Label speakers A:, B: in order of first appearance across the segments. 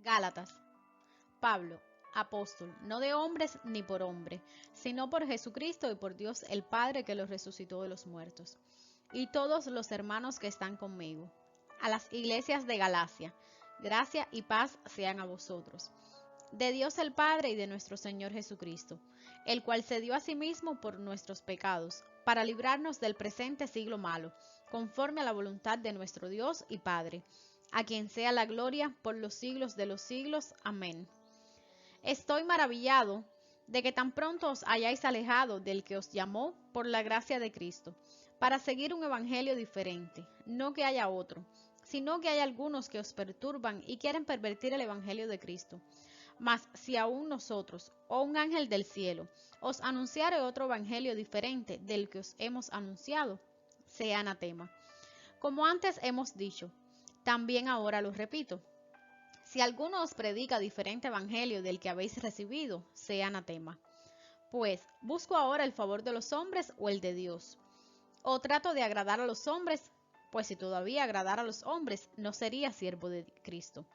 A: Gálatas. Pablo, apóstol, no de hombres ni por hombre, sino por Jesucristo y por Dios el Padre que los resucitó de los muertos. Y todos los hermanos que están conmigo. A las iglesias de Galacia, gracia y paz sean a vosotros. De Dios el Padre y de nuestro Señor Jesucristo, el cual se dio a sí mismo por nuestros pecados, para librarnos del presente siglo malo, conforme a la voluntad de nuestro Dios y Padre, a quien sea la gloria por los siglos de los siglos. Amén. Estoy maravillado de que tan pronto os hayáis alejado del que os llamó por la gracia de Cristo, para seguir un evangelio diferente, no que haya otro, sino que hay algunos que os perturban y quieren pervertir el evangelio de Cristo. Mas si aún nosotros, o un ángel del cielo, os anunciare otro evangelio diferente del que os hemos anunciado, sea anatema. Como antes hemos dicho, también ahora lo repito. Si alguno os predica diferente evangelio del que habéis recibido, sea anatema. Pues, ¿busco ahora el favor de los hombres o el de Dios? ¿O trato de agradar a los hombres? Pues si todavía agradara a los hombres, no sería siervo de Cristo.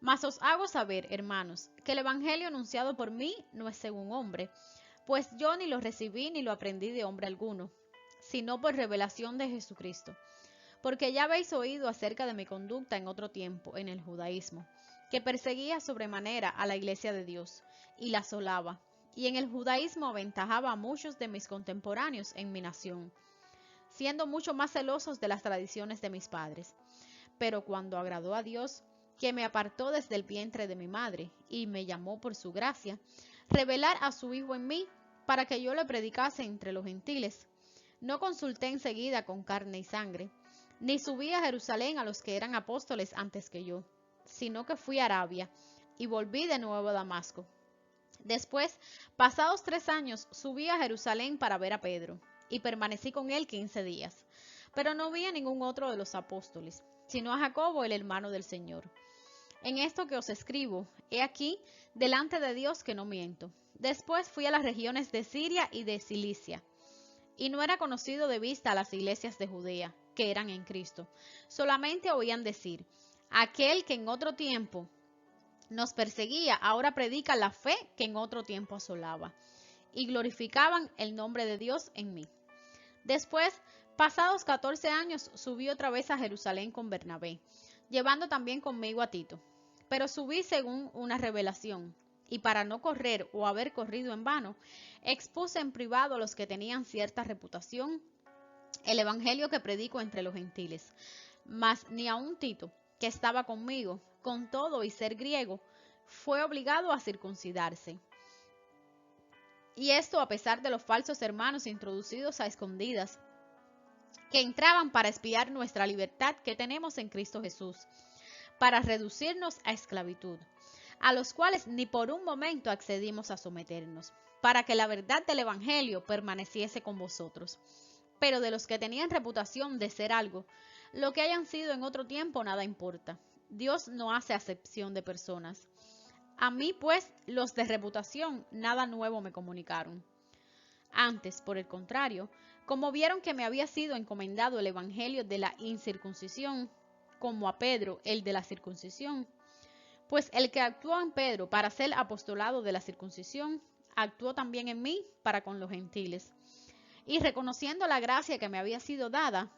A: Mas os hago saber, hermanos, que el evangelio anunciado por mí no es según hombre, pues yo ni lo recibí ni lo aprendí de hombre alguno, sino por revelación de Jesucristo. Porque ya habéis oído acerca de mi conducta en otro tiempo, en el judaísmo, que perseguía sobremanera a la iglesia de Dios, y la asolaba, y en el judaísmo aventajaba a muchos de mis contemporáneos en mi nación, siendo mucho más celosos de las tradiciones de mis padres. Pero cuando agradó a Dios, que me apartó desde el vientre de mi madre, y me llamó por su gracia, revelar a su Hijo en mí, para que yo le predicase entre los gentiles, no consulté enseguida con carne y sangre, ni subí a Jerusalén a los que eran apóstoles antes que yo, sino que fui a Arabia, y volví de nuevo a Damasco. Después, pasados 3 años, subí a Jerusalén para ver a Pedro, y permanecí con él 15 días. Pero no vi a ningún otro de los apóstoles, sino a Jacobo, el hermano del Señor. En esto que os escribo, he aquí, delante de Dios que no miento. Después fui a las regiones de Siria y de Cilicia, y no era conocido de vista a las iglesias de Judea, que eran en Cristo. Solamente oían decir, aquel que en otro tiempo nos perseguía, ahora predica la fe que en otro tiempo asolaba. Y glorificaban el nombre de Dios en mí. Después, pasados 14 años, subí otra vez a Jerusalén con Bernabé, llevando también conmigo a Tito. Pero subí según una revelación, y para no correr o haber corrido en vano, expuse en privado a los que tenían cierta reputación el evangelio que predico entre los gentiles. Mas ni aun Tito, que estaba conmigo, con todo y ser griego, fue obligado a circuncidarse. Y esto a pesar de los falsos hermanos introducidos a escondidas, que entraban para espiar nuestra libertad que tenemos en Cristo Jesús, para reducirnos a esclavitud, a los cuales ni por un momento accedimos a someternos, para que la verdad del Evangelio permaneciese con vosotros. Pero de los que tenían reputación de ser algo, lo que hayan sido en otro tiempo nada importa. Dios no hace acepción de personas. A mí, pues, los de reputación nada nuevo me comunicaron. Antes, por el contrario, como vieron que me había sido encomendado el evangelio de la incircuncisión, como a Pedro el de la circuncisión, pues el que actuó en Pedro para ser apostolado de la circuncisión, actuó también en mí para con los gentiles. Y reconociendo la gracia que me había sido dada,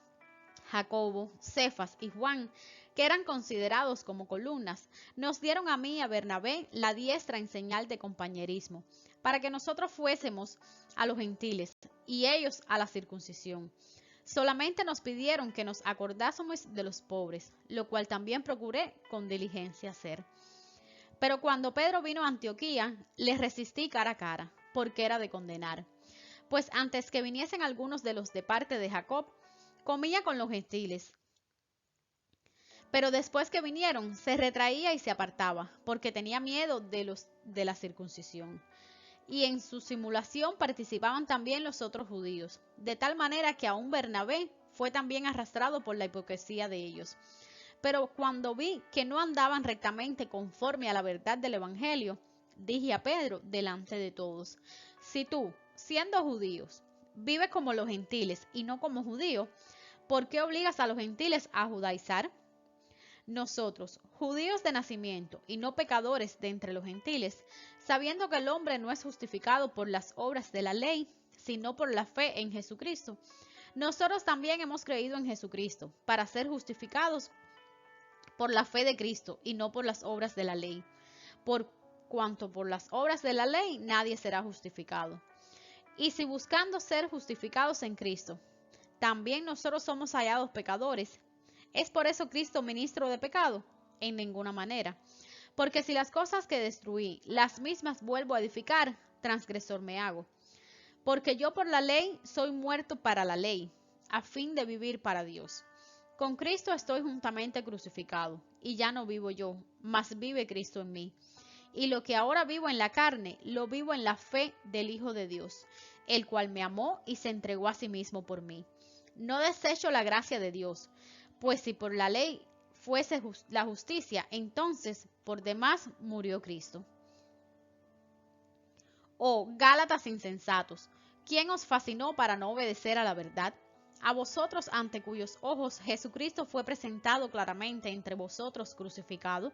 A: Jacobo, Cefas y Juan, que eran considerados como columnas, nos dieron a mí y a Bernabé la diestra en señal de compañerismo, para que nosotros fuésemos a los gentiles y ellos a la circuncisión. Solamente nos pidieron que nos acordásemos de los pobres, lo cual también procuré con diligencia hacer. Pero cuando Pedro vino a Antioquía, le resistí cara a cara, porque era de condenar. Pues antes que viniesen algunos de los de parte de Jacob, comía con los gentiles. Pero después que vinieron, se retraía y se apartaba, porque tenía miedo de los de la circuncisión. Y en su simulación participaban también los otros judíos, de tal manera que aún Bernabé fue también arrastrado por la hipocresía de ellos. Pero cuando vi que no andaban rectamente conforme a la verdad del Evangelio, dije a Pedro delante de todos, si tú, siendo judíos, vives como los gentiles y no como judíos, ¿por qué obligas a los gentiles a judaizar? Nosotros, judíos de nacimiento y no pecadores de entre los gentiles, sabiendo que el hombre no es justificado por las obras de la ley, sino por la fe en Jesucristo, nosotros también hemos creído en Jesucristo para ser justificados por la fe de Cristo y no por las obras de la ley. Por cuanto por las obras de la ley nadie será justificado. Y si buscando ser justificados en Cristo, también nosotros somos hallados pecadores, ¿es por eso Cristo ministro de pecado? En ninguna manera. Porque si las cosas que destruí, las mismas vuelvo a edificar, transgresor me hago. Porque yo por la ley soy muerto para la ley, a fin de vivir para Dios. Con Cristo estoy juntamente crucificado, y ya no vivo yo, mas vive Cristo en mí. Y lo que ahora vivo en la carne, lo vivo en la fe del Hijo de Dios, el cual me amó y se entregó a sí mismo por mí. No desecho la gracia de Dios, pues si por la ley fuese la justicia, entonces por demás murió Cristo. Oh, Gálatas insensatos, ¿quién os fascinó para no obedecer a la verdad? A vosotros ante cuyos ojos Jesucristo fue presentado claramente entre vosotros crucificado.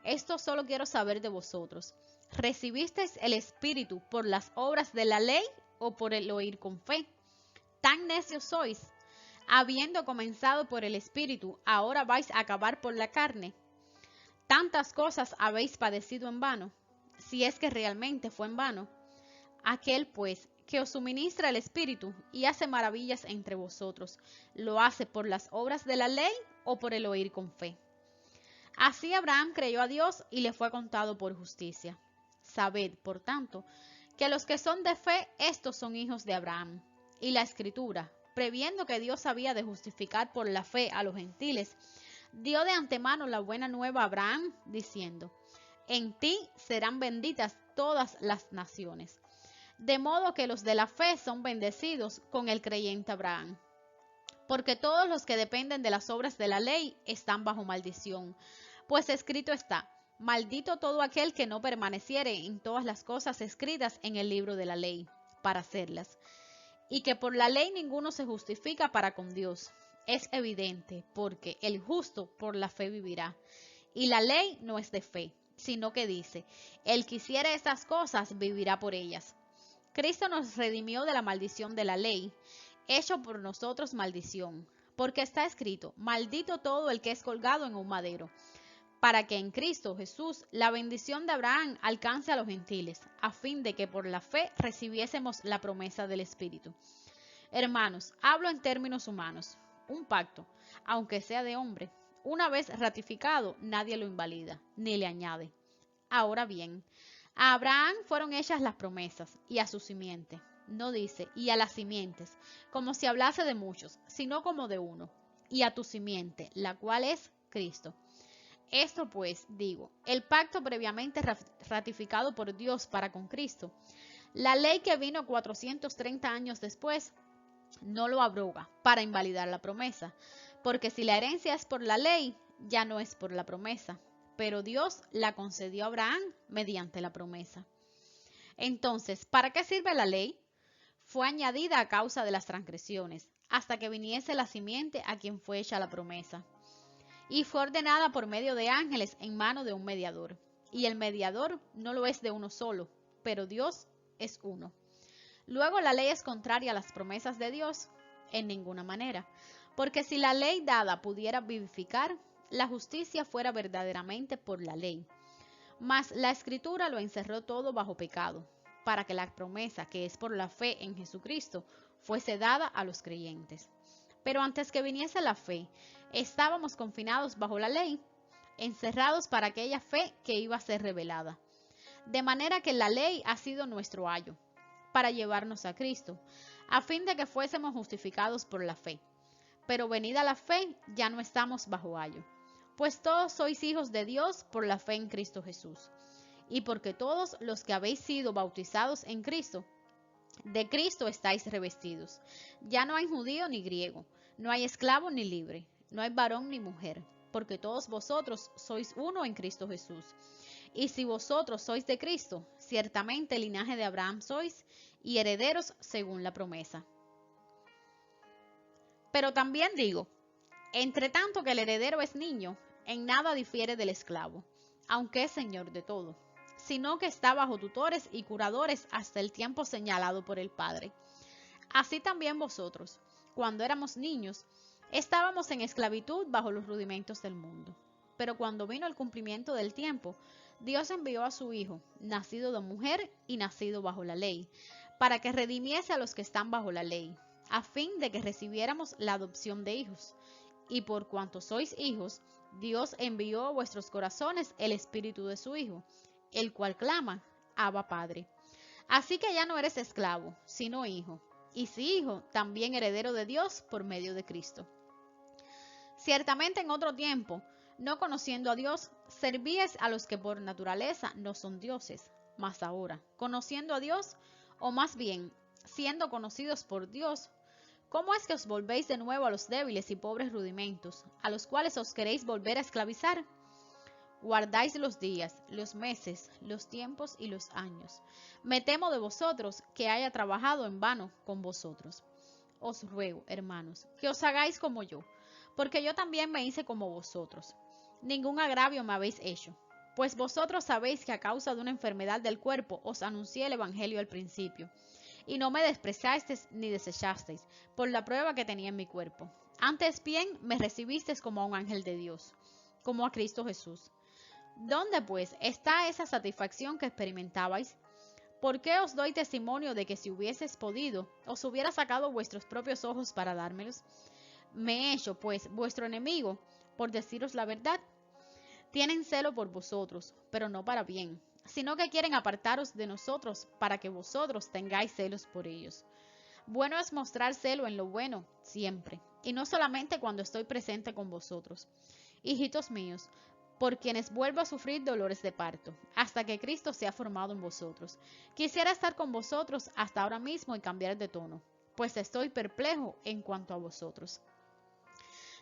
A: Esto solo quiero saber de vosotros. ¿Recibisteis el Espíritu por las obras de la ley o por el oír con fe? Tan necios sois. Habiendo comenzado por el Espíritu, ahora vais a acabar por la carne. Tantas cosas habéis padecido en vano, si es que realmente fue en vano. Aquel, pues, que os suministra el Espíritu y hace maravillas entre vosotros, ¿lo hace por las obras de la ley o por el oír con fe? Así Abraham creyó a Dios y le fue contado por justicia. Sabed, por tanto, que los que son de fe, estos son hijos de Abraham. Y la Escritura, previendo que Dios había de justificar por la fe a los gentiles, dio de antemano la buena nueva a Abraham, diciendo: en ti serán benditas todas las naciones. De modo que los de la fe son bendecidos con el creyente Abraham. Porque todos los que dependen de las obras de la ley están bajo maldición. Pues escrito está: maldito todo aquel que no permaneciere en todas las cosas escritas en el libro de la ley, para hacerlas. Y que por la ley ninguno se justifica para con Dios. Es evidente, porque el justo por la fe vivirá. Y la ley no es de fe, sino que dice: el que hiciere estas cosas vivirá por ellas. Cristo nos redimió de la maldición de la ley, hecho por nosotros maldición, porque está escrito: maldito todo el que es colgado en un madero, para que en Cristo Jesús la bendición de Abraham alcance a los gentiles, a fin de que por la fe recibiésemos la promesa del Espíritu. Hermanos, hablo en términos humanos. Un pacto, aunque sea de hombre, una vez ratificado, nadie lo invalida, ni le añade. Ahora bien, a Abraham fueron hechas las promesas, y a su simiente. No dice, y a las simientes, como si hablase de muchos, sino como de uno, y a tu simiente, la cual es Cristo. Esto pues, digo, el pacto previamente ratificado por Dios para con Cristo, la ley que vino 430 años después, no lo abroga para invalidar la promesa, porque si la herencia es por la ley, ya no es por la promesa, pero Dios la concedió a Abraham mediante la promesa. Entonces, ¿para qué sirve la ley? Fue añadida a causa de las transgresiones, hasta que viniese la simiente a quien fue hecha la promesa. Y fue ordenada por medio de ángeles en mano de un mediador. Y el mediador no lo es de uno solo, pero Dios es uno. Luego, ¿la ley es contraria a las promesas de Dios? En ninguna manera, porque si la ley dada pudiera vivificar, la justicia fuera verdaderamente por la ley. Mas la Escritura lo encerró todo bajo pecado, para que la promesa, que es por la fe en Jesucristo, fuese dada a los creyentes. Pero antes que viniese la fe, estábamos confinados bajo la ley, encerrados para aquella fe que iba a ser revelada. De manera que la ley ha sido nuestro ayo, para llevarnos a Cristo, a fin de que fuésemos justificados por la fe. Pero venida la fe, ya no estamos bajo ayo, pues todos sois hijos de Dios por la fe en Cristo Jesús. Y porque todos los que habéis sido bautizados en Cristo, de Cristo estáis revestidos. Ya no hay judío ni griego, no hay esclavo ni libre, no hay varón ni mujer, porque todos vosotros sois uno en Cristo Jesús. Y si vosotros sois de Cristo, ciertamente linaje de Abraham sois, y herederos según la promesa. Pero también digo, entre tanto que el heredero es niño, en nada difiere del esclavo, aunque es señor de todo, sino que está bajo tutores y curadores hasta el tiempo señalado por el Padre. Así también vosotros, cuando éramos niños, estábamos en esclavitud bajo los rudimentos del mundo. Pero cuando vino el cumplimiento del tiempo, Dios envió a su Hijo, nacido de mujer y nacido bajo la ley, para que redimiese a los que están bajo la ley, a fin de que recibiéramos la adopción de hijos. Y por cuanto sois hijos, Dios envió a vuestros corazones el Espíritu de su Hijo, el cual clama, Abba Padre. Así que ya no eres esclavo, sino hijo, y si hijo, también heredero de Dios por medio de Cristo. Ciertamente en otro tiempo, no conociendo a Dios, servíais a los que por naturaleza no son dioses, mas ahora, conociendo a Dios, o más bien, siendo conocidos por Dios, ¿cómo es que os volvéis de nuevo a los débiles y pobres rudimentos, a los cuales os queréis volver a esclavizar? Guardáis los días, los meses, los tiempos y los años. Me temo de vosotros que haya trabajado en vano con vosotros. Os ruego, hermanos, que os hagáis como yo, porque yo también me hice como vosotros. Ningún agravio me habéis hecho, pues vosotros sabéis que a causa de una enfermedad del cuerpo os anuncié el Evangelio al principio, y no me despreciasteis ni desechasteis por la prueba que tenía en mi cuerpo. Antes bien me recibisteis como a un ángel de Dios, como a Cristo Jesús. ¿Dónde, pues, está esa satisfacción que experimentabais? ¿Por qué os doy testimonio de que si hubieseis podido, os hubiera sacado vuestros propios ojos para dármelos? Me he hecho, pues, vuestro enemigo, por deciros la verdad. Tienen celo por vosotros, pero no para bien, sino que quieren apartaros de nosotros para que vosotros tengáis celos por ellos. Bueno es mostrar celo en lo bueno, siempre, y no solamente cuando estoy presente con vosotros. Hijitos míos, por quienes vuelvo a sufrir dolores de parto, hasta que Cristo sea formado en vosotros. Quisiera estar con vosotros hasta ahora mismo y cambiar de tono, pues estoy perplejo en cuanto a vosotros.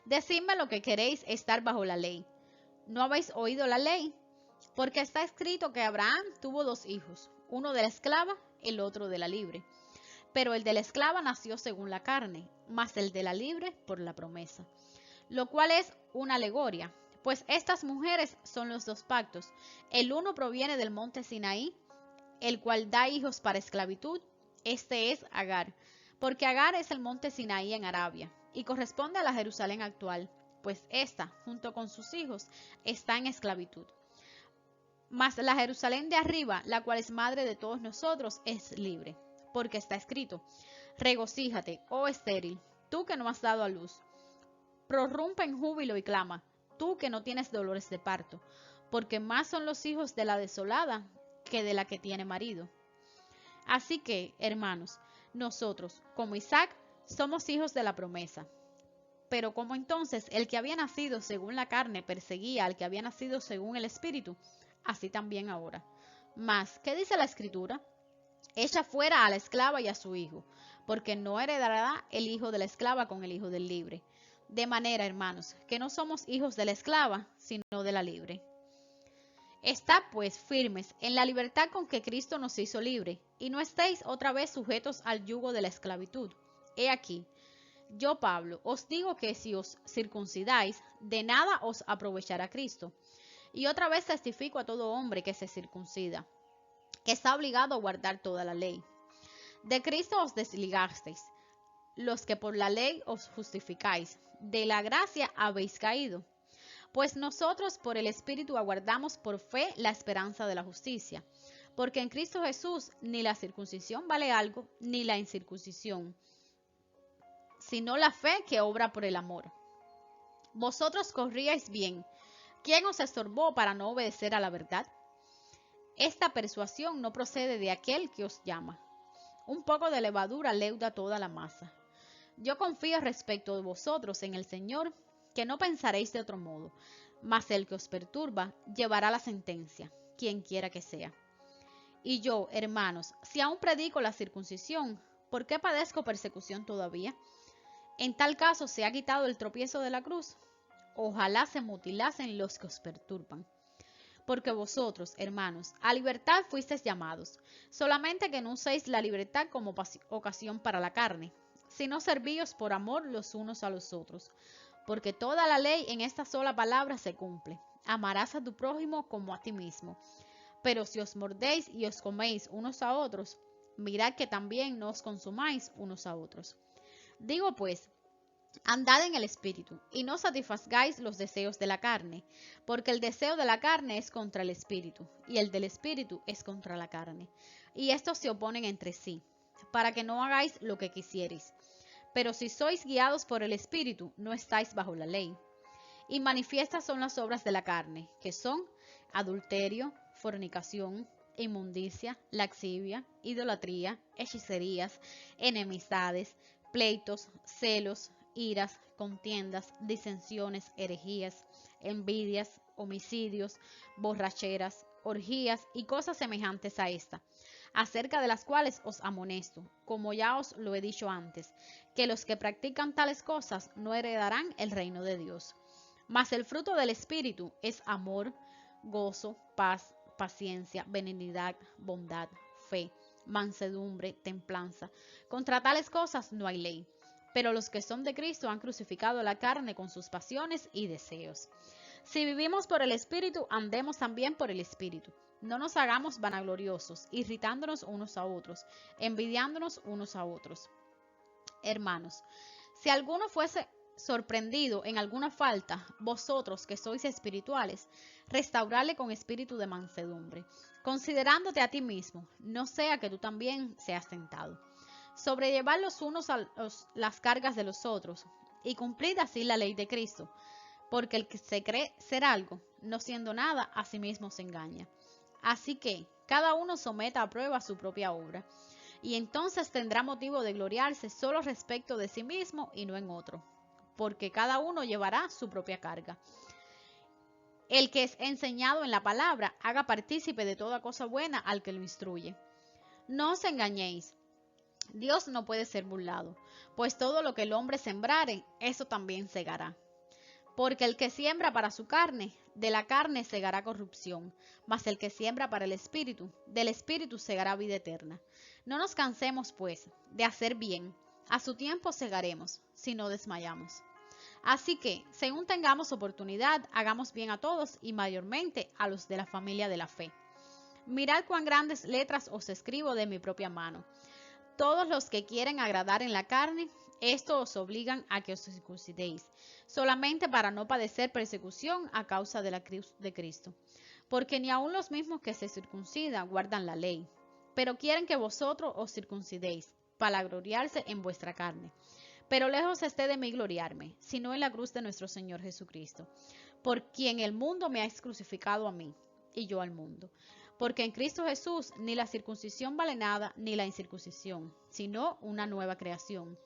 A: Decidme lo que queréis estar bajo la ley. ¿No habéis oído la ley? Porque está escrito que Abraham tuvo 2 hijos, uno de la esclava, el otro de la libre. Pero el de la esclava nació según la carne, mas el de la libre por la promesa. Lo cual es una alegoria, pues estas mujeres son los 2 pactos. El uno proviene del monte Sinaí, el cual da hijos para esclavitud. Este es Agar, porque Agar es el monte Sinaí en Arabia, y corresponde a la Jerusalén actual, pues ésta, junto con sus hijos, está en esclavitud. Mas la Jerusalén de arriba, la cual es madre de todos nosotros, es libre, porque está escrito, regocíjate, oh estéril, tú que no has dado a luz. Prorrumpe en júbilo y clama, tú que no tienes dolores de parto, porque más son los hijos de la desolada que de la que tiene marido. Así que, hermanos, nosotros, como Isaac, somos hijos de la promesa. Pero como entonces el que había nacido según la carne perseguía al que había nacido según el Espíritu, así también ahora. Mas, ¿qué dice la Escritura? Echa fuera a la esclava y a su hijo, porque no heredará el hijo de la esclava con el hijo del libre. De manera, hermanos, que no somos hijos de la esclava, sino de la libre. Estad pues firmes en la libertad con que Cristo nos hizo libre, y no estéis otra vez sujetos al yugo de la esclavitud. He aquí, yo Pablo, os digo que si os circuncidáis, de nada os aprovechará Cristo. Y otra vez testifico a todo hombre que se circuncida, que está obligado a guardar toda la ley. De Cristo os desligasteis, los que por la ley os justificáis, de la gracia habéis caído. Pues nosotros por el Espíritu aguardamos por fe la esperanza de la justicia. Porque en Cristo Jesús ni la circuncisión vale algo, ni la incircuncisión, sino la fe que obra por el amor. Vosotros corríais bien. ¿Quién os estorbó para no obedecer a la verdad? Esta persuasión no procede de aquel que os llama. Un poco de levadura leuda toda la masa. Yo confío respecto de vosotros en el Señor, que no pensaréis de otro modo, mas el que os perturba llevará la sentencia, quien quiera que sea. Y yo, hermanos, si aún predico la circuncisión, ¿por qué padezco persecución todavía? En tal caso se ha quitado el tropiezo de la cruz. Ojalá se mutilasen los que os perturban. Porque vosotros, hermanos, a libertad fuisteis llamados, solamente que no uséis la libertad como ocasión para la carne, sino servíos por amor los unos a los otros. porque toda la ley en esta sola palabra se cumple. Amarás a tu prójimo como a ti mismo. Pero si os mordéis y os coméis unos a otros, mirad que también no os consumáis unos a otros. Digo pues, andad en el Espíritu, y no satisfagáis los deseos de la carne, porque el deseo de la carne es contra el Espíritu, y el del Espíritu es contra la carne. Y estos se oponen entre sí, para que no hagáis lo que quisierais. Pero si sois guiados por el Espíritu, no estáis bajo la ley. Y manifiestas son las obras de la carne, que son adulterio, fornicación, inmundicia, laxivia, idolatría, hechicerías, enemistades, pleitos, celos, iras, contiendas, disensiones, herejías, envidias, homicidios, borracheras, orgías y cosas semejantes a esta, acerca de las cuales os amonesto, como ya os lo he dicho antes, que los que practican tales cosas no heredarán el reino de Dios. Mas el fruto del Espíritu es amor, gozo, paz, paciencia, benignidad, bondad, fe, mansedumbre, templanza. Contra tales cosas no hay ley. Pero los que son de Cristo han crucificado la carne con sus pasiones y deseos. Si vivimos por el Espíritu, andemos también por el Espíritu. No nos hagamos vanagloriosos, irritándonos unos a otros, envidiándonos unos a otros. Hermanos, si alguno fuese sorprendido en alguna falta, vosotros que sois espirituales, restaurarle con espíritu de mansedumbre, considerándote a ti mismo, no sea que tú también seas tentado. Sobrellevad los unos a las cargas de los otros, y cumplid así la ley de Cristo, porque el que se cree ser algo, no siendo nada, a sí mismo se engaña. Así que cada uno someta a prueba su propia obra, y entonces tendrá motivo de gloriarse solo respecto de sí mismo y no en otro, porque cada uno llevará su propia carga. El que es enseñado en la palabra, haga partícipe de toda cosa buena al que lo instruye. No os engañéis, Dios no puede ser burlado, pues todo lo que el hombre sembrare, eso también segará. Porque el que siembra para su carne, de la carne segará corrupción, mas el que siembra para el Espíritu, del Espíritu segará vida eterna. No nos cansemos, pues, de hacer bien. A su tiempo segaremos, si no desmayamos. Así que, según tengamos oportunidad, hagamos bien a todos y mayormente a los de la familia de la fe. Mirad cuán grandes letras os escribo de mi propia mano. Todos los que quieren agradar en la carne, esto os obligan a que os circuncidéis, solamente para no padecer persecución a causa de la cruz de Cristo. Porque ni aun los mismos que se circuncidan guardan la ley, pero quieren que vosotros os circuncidéis, para gloriarse en vuestra carne. Pero lejos esté de mí gloriarme, sino en la cruz de nuestro Señor Jesucristo, por quien el mundo me ha crucificado a mí, y yo al mundo. Porque en Cristo Jesús ni la circuncisión vale nada, ni la incircuncisión, sino una nueva creación.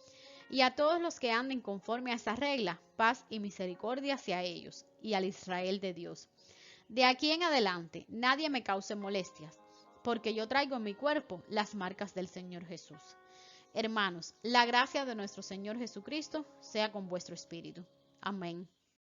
A: Y a todos los que anden conforme a esa regla, paz y misericordia hacia ellos, y al Israel de Dios. De aquí en adelante, nadie me cause molestias, porque yo traigo en mi cuerpo las marcas del Señor Jesús. Hermanos, la gracia de nuestro Señor Jesucristo sea con vuestro espíritu. Amén.